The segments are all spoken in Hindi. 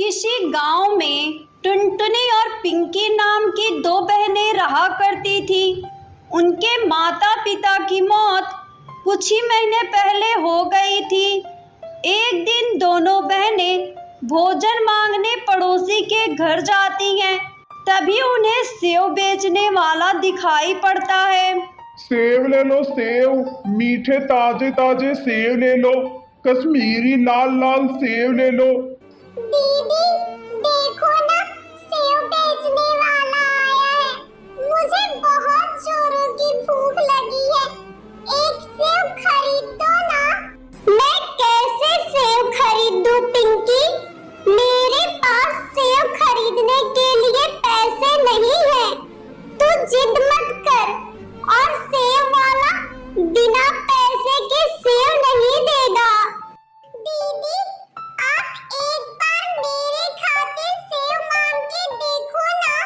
किसी गांव में टुनटुनी और पिंकी नाम की दो बहनें रहा करती थी। उनके माता पिता की मौत कुछ ही महीने पहले हो गई थी। एक दिन दोनों बहनें भोजन मांगने पड़ोसी के घर जाती हैं। तभी उन्हें सेव बेचने वाला दिखाई पड़ता है। सेव ले लो सेव, मीठे ताजे ताजे सेव ले लो, कश्मीरी लाल लाल सेव ले लो। दीदी देखो ना, सेव बेचने वाला आया है। मुझे बहुत जोरों की भूख लगी है, एक सेव खरीद दो ना। मैं कैसे सेव खरीदूं पिंकी? मेरे पास सेव खरीदने के लिए पैसे नहीं है। तू जिद मत कर, और सेव वाला बिना पैसे के सेव नहीं देगा। दीदी आप एक बार मेरे खाते सेव मांग के देखो ना,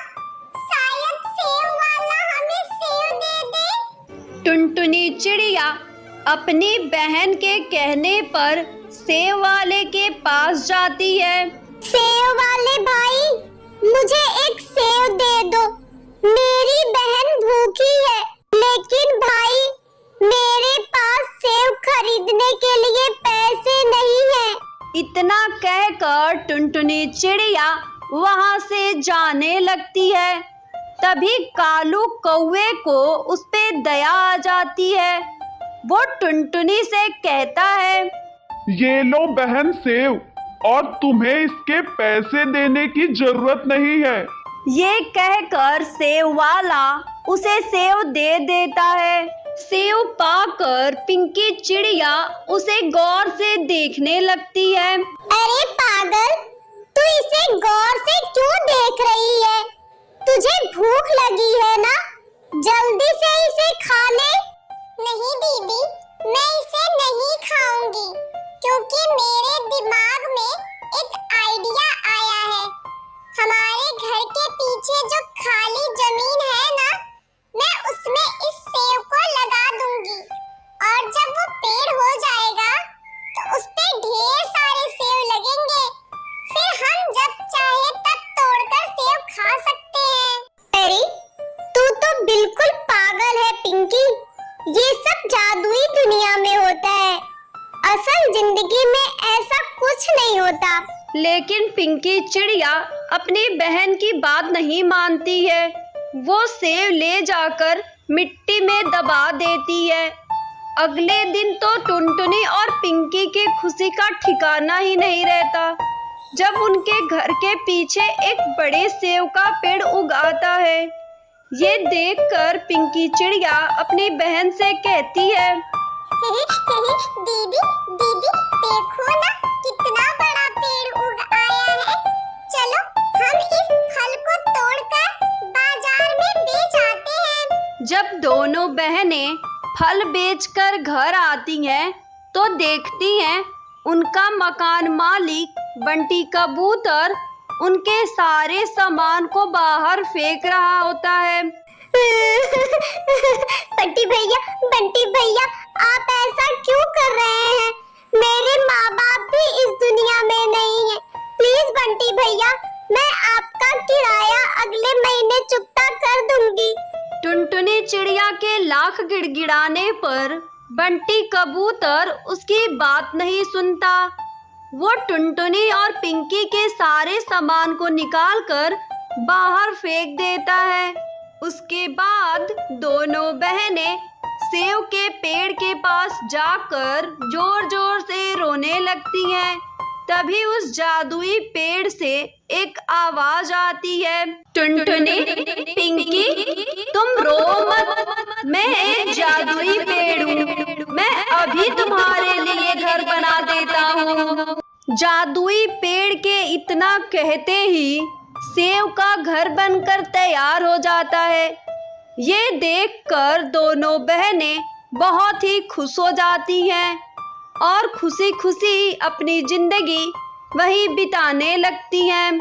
शायद सेव वाला हमें सेव दे दे। टुनटुनी चिड़िया अपनी बहन के कहने पर सेव वाले के पास जाती है। सेव वाले भाई, मुझे एक सेव दे दो, मेरी बहन भूखी है। लेकिन भाई, मेरे पास सेव खरीदने के लिए पैसे नहीं हैं। इतना कहकर टुनटुनी चिड़िया वहां से जाने लगती है। तभी कालू कौवे को उस पे दया आ जाती है। वो टुनटुनी से कहता है, ये लो बहन सेव, और तुम्हें इसके पैसे देने की जरूरत नहीं है। ये कहकर सेव वाला उसे सेव दे देता है। सेव पाकर पिंकी चिड़िया उसे गौर से देखने लगती है। अरे पागल, तू इसे गौर से क्यों देख रही है? तुझे भूख लगी है ना? जल्दी से इसे खा ले। नहीं दीदी, मैं इसे नहीं खाऊंगी, क्योंकि मेरे दिमाग में एक आइडिया आया है। हमारे घर के पीछे जो खाली जमीन है ना, मैं उसमें इस सेव को लगा दूंगी, और जब वो पेड़ हो जाएगा तो उस पे ढेर सारे सेव लगेंगे। फिर हम जब चाहे तब तोड़कर सेव खा सकते हैं। अरे तू तो बिल्कुल पागल है पिंकी, ये सब जादुई दुनिया में होता है, असल जिंदगी में ऐसा कुछ नहीं होता। लेकिन पिंकी चिड़िया अपनी बहन की बात नहीं मानती है। वो सेव ले जाकर मिट्टी में दबा देती है। अगले दिन तो टुनटुनी और पिंकी की खुशी का ठिकाना ही नहीं रहता, जब उनके घर के पीछे एक बड़े सेव का पेड़ उग आता है। ये देखकर पिंकी चिड़िया अपनी बहन से कहती है, दीदी दीदी देखो ना, कितना बड़ा पेड़ उग आया है। चलो हम इस फल को तोड़कर बाजार में बेच आते हैं। जब दोनों बहनें फल बेचकर घर आती हैं तो देखती हैं उनका मकान मालिक बंटी कबूतर उनके सारे सामान को बाहर फेंक रहा होता है। बंटी भैया आप ऐसा क्यों कर रहे हैं? मेरे माँ बाप भी इस दुनिया में नहीं है। प्लीज बंटी भैया, मैं आपका किराया अगले महीने चुकता कर दूंगी। टुनटुनी चिड़िया के लाख गिड़गिड़ाने पर बंटी कबूतर उसकी बात नहीं सुनता। वो टुनटुनी और पिंकी के सारे सामान को निकालकर बाहर फेंक देता है। उसके बाद दोनों बहनें सेव के पेड़ के पास जाकर जोर जोर से रोने लगती हैं। तभी उस जादुई पेड़ से एक आवाज आती है, टुनटुनी, पिंकी, तुम रो मत, मैं एक जादुई पेड़ हूँ, मैं अभी तुम्हारे लिए घर बना देता हूँ। जादुई पेड़ के इतना कहते ही सेव का घर बनकर तैयार हो जाता है। ये देखकर दोनों बहनें बहुत ही खुश हो जाती हैं और खुशी खुशी अपनी जिंदगी वहीं बिताने लगती हैं।